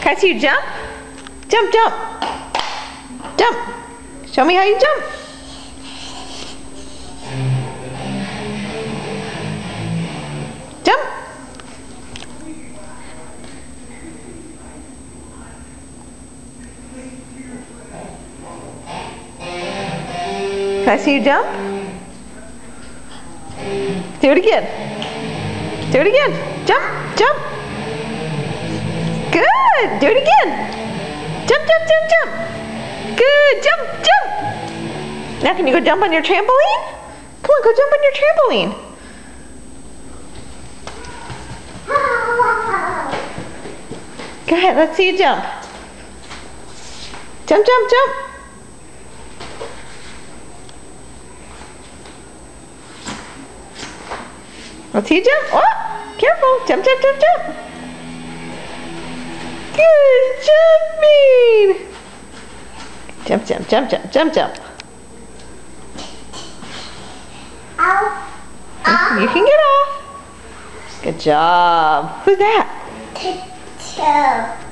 Can I see you jump? Jump, jump. Jump. Show me how you jump. Jump. Can I see you jump? Do it again. Do it again. Jump, jump. Good. Do it again. Jump, jump, jump, jump. Good. Jump, jump. Now can you go jump on your trampoline? Come on, go jump on your trampoline. Go ahead, let's see you jump. Jump, jump, jump. Let's see you jump. Oh, careful. Jump, jump, jump, jump. Good jumping. Jump, jump, jump, jump, jump, jump. Ow. Ow. You can get off. Good job. Who's that? Tiptoe.